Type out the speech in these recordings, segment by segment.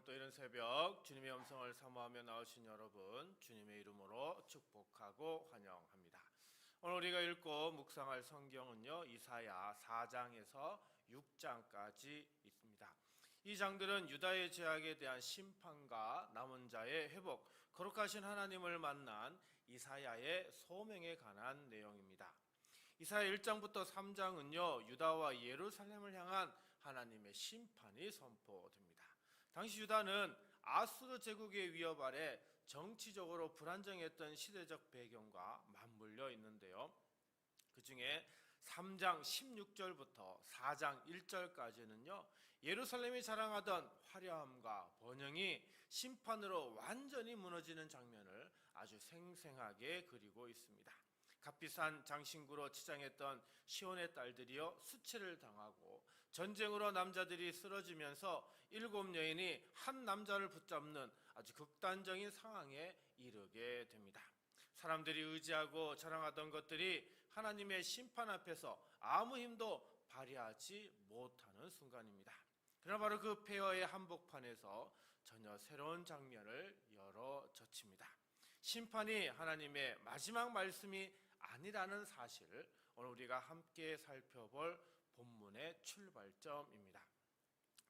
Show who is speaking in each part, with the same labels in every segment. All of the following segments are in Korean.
Speaker 1: 또 이런 새벽 주님의 음성을 사모하며 나오신 여러분, 주님의 이름으로 축복하고 환영합니다. 오늘 우리가 읽고 묵상할 성경은요, 이사야 4장에서 6장까지 있습니다. 이 장들은 유다의 죄악에 대한 심판과 남은 자의 회복, 거룩하신 하나님을 만난 이사야의 소명에 관한 내용입니다. 이사야 1장부터 3장은요, 유다와 예루살렘을 향한 하나님의 심판이 선포됩니다. 당시 유다는 아수르 제국의 위협 아래 정치적으로 불안정했던 시대적 배경과 맞물려 있는데요, 그 중에 3장 16절부터 4장 1절까지는요, 예루살렘이 자랑하던 화려함과 번영이 심판으로 완전히 무너지는 장면을 아주 생생하게 그리고 있습니다. 값비싼 장신구로 치장했던 시온의 딸들이여 수치를 당하고 전쟁으로 남자들이 쓰러지면서 7 여인이 한 남자를 붙잡는 아주 극단적인 상황에 이르게 됩니다. 사람들이 의지하고 자랑하던 것들이 하나님의 심판 앞에서 아무 힘도 발휘하지 못하는 순간입니다. 그러나 바로 그 폐허의 한복판에서 전혀 새로운 장면을 열어젖힙니다. 심판이 하나님의 마지막 말씀이 아니라는 사실을 오늘 우리가 함께 살펴볼 본문의 출발점입니다.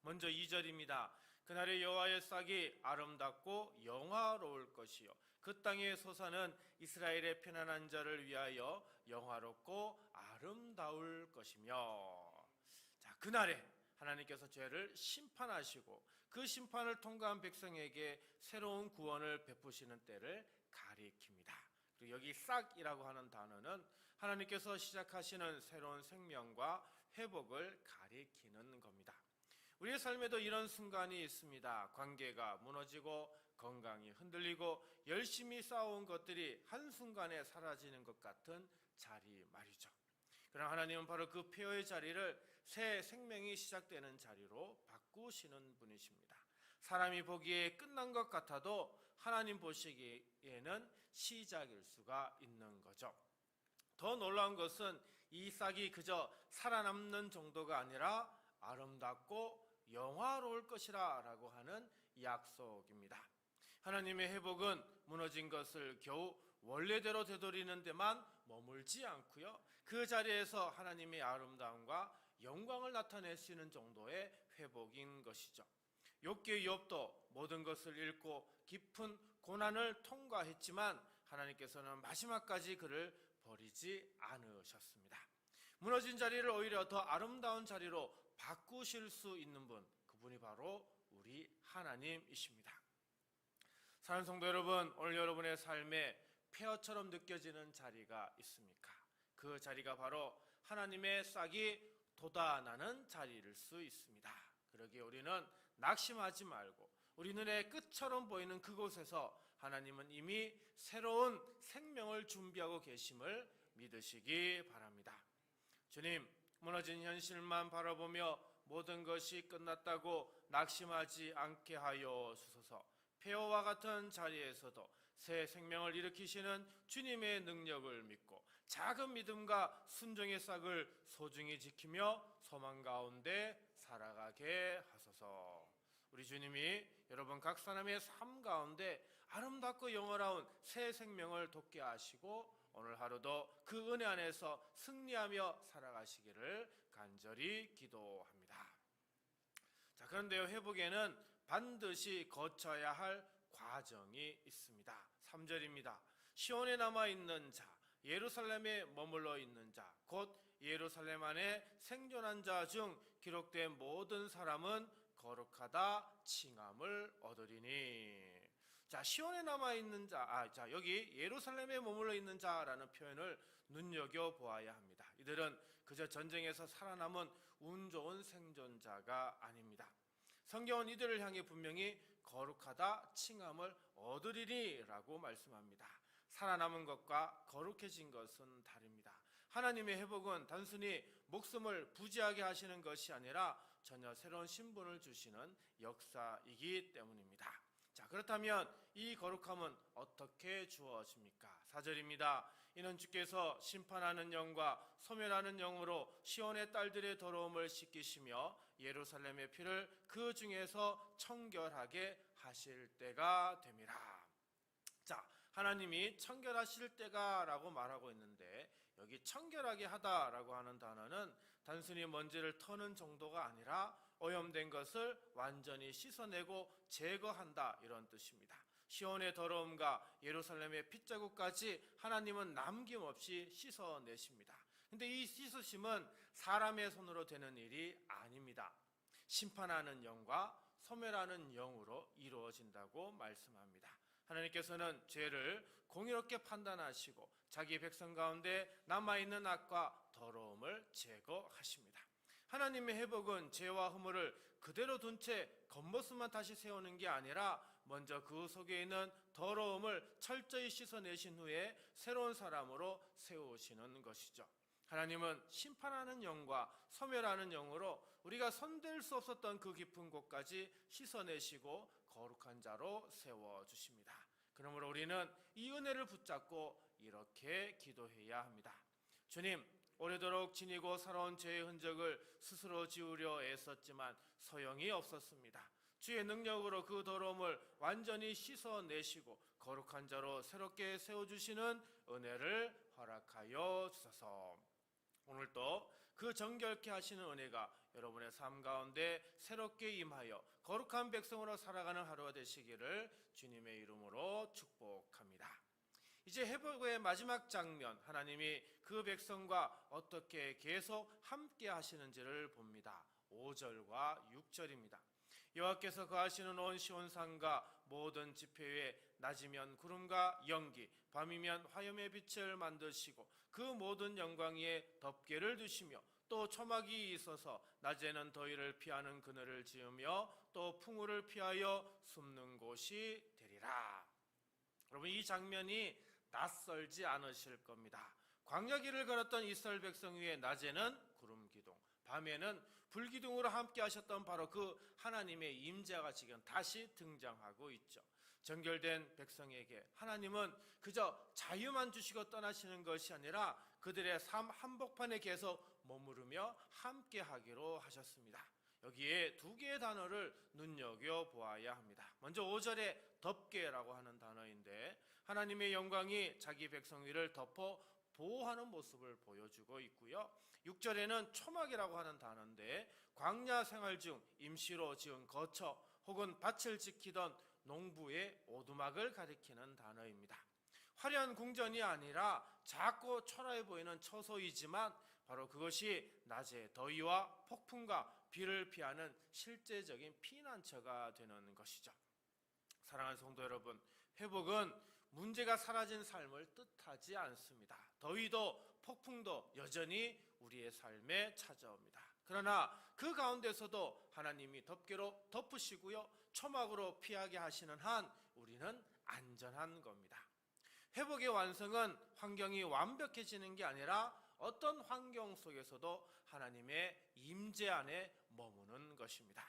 Speaker 1: 먼저 2절입니다. 그날의 여호와의 싹이 아름답고 영화로울 것이요 그 땅의 소사는 이스라엘의 편안한 자를 위하여 영화롭고 아름다울 것이며. 자, 그날에 하나님께서 죄를 심판하시고 그 심판을 통과한 백성에게 새로운 구원을 베푸시는 때를 가리킵니다. 그리고 여기 싹이라고 하는 단어는 하나님께서 시작하시는 새로운 생명과 회복을 가리키는 겁니다. 우리의 삶에도 이런 순간이 있습니다. 관계가 무너지고 건강이 흔들리고 열심히 쌓아온 것들이 한순간에 사라지는 것 같은 자리 말이죠. 그러나 하나님은 바로 그 폐허의 자리를 새 생명이 시작되는 자리로 바꾸시는 분이십니다. 사람이 보기에 끝난 것 같아도 하나님 보시기에는 시작일 수가 있는 거죠. 더 놀라운 것은 이 싹이 그저 살아남는 정도가 아니라 아름답고 영화로울 것이라 라고 하는 약속입니다. 하나님의 회복은 무너진 것을 겨우 원래대로 되돌리는 데만 머물지 않고요, 그 자리에서 하나님의 아름다움과 영광을 나타내시는 정도의 회복인 것이죠. 욥기의 욥도 모든 것을 잃고 깊은 고난을 통과했지만 하나님께서는 마지막까지 그를 버리지 않으셨습니다. 무너진 자리를 오히려 더 아름다운 자리로 바꾸실 수 있는 분, 그분이 바로 우리 하나님이십니다. 사랑하는 성도 여러분, 오늘 여러분의 삶에 폐허처럼 느껴지는 자리가 있습니까? 그 자리가 바로 하나님의 싹이 돋아나는 자리일 수 있습니다. 그러기에 우리는 낙심하지 말고 우리 눈에 끝처럼 보이는 그곳에서 하나님은 이미 새로운 생명을 준비하고 계심을 믿으시기 바랍니다. 주님, 무너진 현실만 바라보며 모든 것이 끝났다고 낙심하지 않게 하여 주소서. 폐허와 같은 자리에서도 새 생명을 일으키시는 주님의 능력을 믿고 작은 믿음과 순종의 싹을 소중히 지키며 소망 가운데 살아가게 하소서. 우리 주님이 여러분 각 사람의 삶 가운데 아름답고 영원한 새 생명을 돋게 하시고 오늘 하루도 그 은혜 안에서 승리하며 살아가시기를 간절히 기도합니다. 자, 그런데요, 회복에는 반드시 거쳐야 할 과정이 있습니다. 3절입니다. 시온에 남아있는 자, 예루살렘에 머물러 있는 자, 곧 예루살렘 안에 생존한 자 중 기록된 모든 사람은 거룩하다 칭함을 얻으리니. 자, 시온에 남아있는 자, 여기 예루살렘에 머물러 있는 자라는 표현을 눈여겨보아야 합니다. 이들은 그저 전쟁에서 살아남은 운 좋은 생존자가 아닙니다. 성경은 이들을 향해 분명히 거룩하다 칭함을 얻으리니 라고 말씀합니다. 살아남은 것과 거룩해진 것은 다릅니다. 하나님의 회복은 단순히 목숨을 부지하게 하시는 것이 아니라 전혀 새로운 신분을 주시는 역사이기 때문입니다. 자, 그렇다면 이 거룩함은 어떻게 주어집니까? 4절입니다. 이는 주께서 심판하는 영과 소멸하는 영으로 시온의 딸들의 더러움을 씻기시며 예루살렘의 피를 그 중에서 청결하게 하실 때가 됨이라. 자, 하나님이 청결하실 때가라고 말하고 있는데, 여기 청결하게 하다라고 하는 단어는 단순히 먼지를 터는 정도가 아니라 오염된 것을 완전히 씻어내고 제거한다, 이런 뜻입니다. 시온의 더러움과 예루살렘의 핏자국까지 하나님은 남김없이 씻어내십니다. 근데 이 씻으심은 사람의 손으로 되는 일이 아닙니다. 심판하는 영과 소멸하는 영으로 이루어진다고 말씀합니다. 하나님께서는 죄를 공의롭게 판단하시고 자기 백성 가운데 남아있는 악과 더러움을 제거하십니다. 하나님의 회복은 죄와 허물을 그대로 둔 채 겉모습만 다시 세우는 게 아니라 먼저 그 속에 있는 더러움을 철저히 씻어내신 후에 새로운 사람으로 세우시는 것이죠. 하나님은 심판하는 영과 소멸하는 영으로 우리가 손댈 수 없었던 그 깊은 곳까지 씻어내시고 거룩한 자로 세워주십니다. 그러므로 우리는 이 은혜를 붙잡고 이렇게 기도해야 합니다. 주님, 오래도록 지니고 살아온 죄의 흔적을 스스로 지우려 애썼지만 소용이 없었습니다. 주의 능력으로 그 더러움을 완전히 씻어내시고 거룩한 자로 새롭게 세워주시는 은혜를 허락하여 주소서. 오늘도 그 정결케 하시는 은혜가 여러분의 삶 가운데 새롭게 임하여 거룩한 백성으로 살아가는 하루가 되시기를 주님의 이름으로 축복합니다. 이제 회복의 마지막 장면, 하나님이 그 백성과 어떻게 계속 함께 하시는지를 봅니다. 5절과 6절입니다. 여호와께서 거하시는 온 시온산과 모든 지폐에 낮이면 구름과 연기, 밤이면 화염의 빛을 만드시고 그 모든 영광 위에 덮개를 두시며 또 초막이 있어서 낮에는 더위를 피하는 그늘을 지으며 또 풍우를 피하여 숨는 곳이 되리라. 여러분, 이 장면이 낯설지 않으실 겁니다. 광야 길을 걸었던 이스라엘 백성 위에 낮에는 구름 기둥, 밤에는 불기둥으로 함께 하셨던 바로 그 하나님의 임재가 지금 다시 등장하고 있죠. 정결된 백성에게 하나님은 그저 자유만 주시고 떠나시는 것이 아니라 그들의 삶 한복판에 계속 머무르며 함께 하기로 하셨습니다. 여기에 두 개의 단어를 눈여겨보아야 합니다. 먼저 5절에 덮개라고 하는 단어인데, 하나님의 영광이 자기 백성 위를 덮어 보호하는 모습을 보여주고 있고요. 6절에는 초막이라고 하는 단어인데, 광야 생활 중 임시로 지은 거처 혹은 밭을 지키던 농부의 오두막을 가리키는 단어입니다. 화려한 궁전이 아니라 작고 초라해 보이는 처소이지만 바로 그것이 낮에 더위와 폭풍과 비를 피하는 실제적인 피난처가 되는 것이죠. 사랑하는 성도 여러분, 회복은 문제가 사라진 삶을 뜻하지 않습니다. 더위도 폭풍도 여전히 우리의 삶에 찾아옵니다. 그러나 그 가운데서도 하나님이 덮개로 덮으시고요, 초막으로 피하게 하시는 한 우리는 안전한 겁니다. 회복의 완성은 환경이 완벽해지는 게 아니라 어떤 환경 속에서도 하나님의 임재 안에 머무는 것입니다.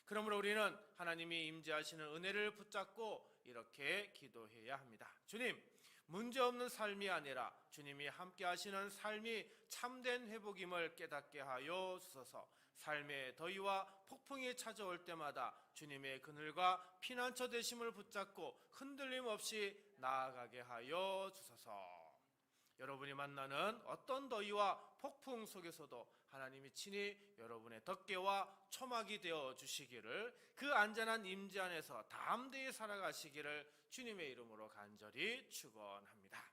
Speaker 1: 그러므로 우리는 하나님이 임재하시는 은혜를 붙잡고 이렇게 기도해야 합니다. 주님, 문제없는 삶이 아니라 주님이 함께 하시는 삶이 참된 회복임을 깨닫게 하여 주소서. 삶의 더위와 폭풍이 찾아올 때마다 주님의 그늘과 피난처 되심을 붙잡고 흔들림 없이 나아가게 하여 주소서. 여러분이 만나는 어떤 더위와 폭풍 속에서도 하나님이 친히 여러분의 덮개와 초막이 되어 주시기를, 그 안전한 임재 안에서 담대히 살아가시기를 주님의 이름으로 간절히 축원합니다.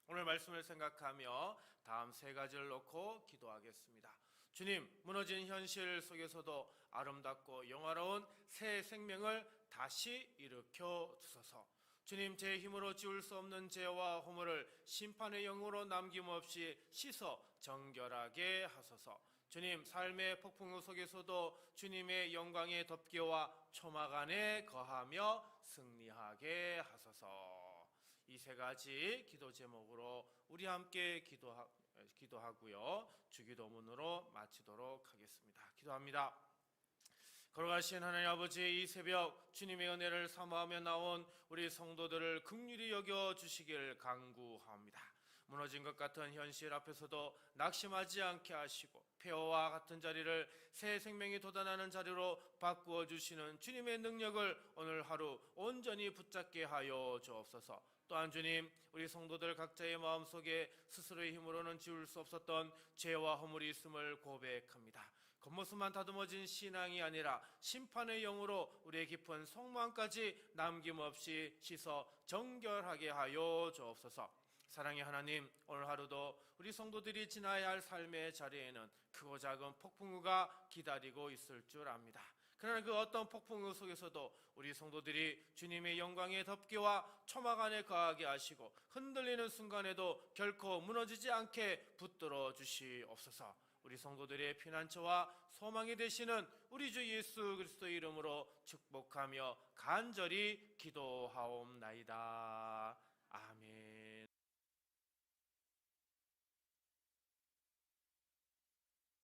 Speaker 1: 오늘 말씀을 생각하며 다음 세 가지를 놓고 기도하겠습니다. 주님, 무너진 현실 속에서도 아름답고 영화로운 새 생명을 다시 일으켜 주소서. 주님, 제 힘으로 지울 수 없는 죄와 허물을 심판의 영으로 남김없이 씻어 정결하게 하소서. 주님, 삶의 폭풍 속에서도 주님의 영광의 덮개와 초막 안에 거하며 승리하게 하소서. 이 세 가지 기도 제목으로 우리 함께 기도하고요, 주기도문으로 마치도록 하겠습니다. 기도합니다. 걸어가신 하나님 아버지, 이 새벽 주님의 은혜를 사모하며 나온 우리 성도들을 긍휼히 여겨 주시길 간구합니다. 무너진 것 같은 현실 앞에서도 낙심하지 않게 하시고 폐허와 같은 자리를 새 생명이 돋아나는 자리로 바꾸어 주시는 주님의 능력을 오늘 하루 온전히 붙잡게 하여 주옵소서. 또한 주님, 우리 성도들 각자의 마음속에 스스로의 힘으로는 지울 수 없었던 죄와 허물이 있음을 고백합니다. 겉모습만 다듬어진 신앙이 아니라 심판의 영으로 우리의 깊은 속마음까지 남김없이 씻어 정결하게 하여 주옵소서. 사랑의 하나님, 오늘 하루도 우리 성도들이 지나야 할 삶의 자리에는 크고 작은 폭풍우가 기다리고 있을 줄 압니다. 그러나 그 어떤 폭풍우 속에서도 우리 성도들이 주님의 영광의 덮개와 초막 안에 거하게 하시고 흔들리는 순간에도 결코 무너지지 않게 붙들어 주시옵소서. 우리 성도들의 피난처와 소망이 되시는 우리 주 예수 그리스도의 이름으로 축복하며 간절히 기도하옵나이다.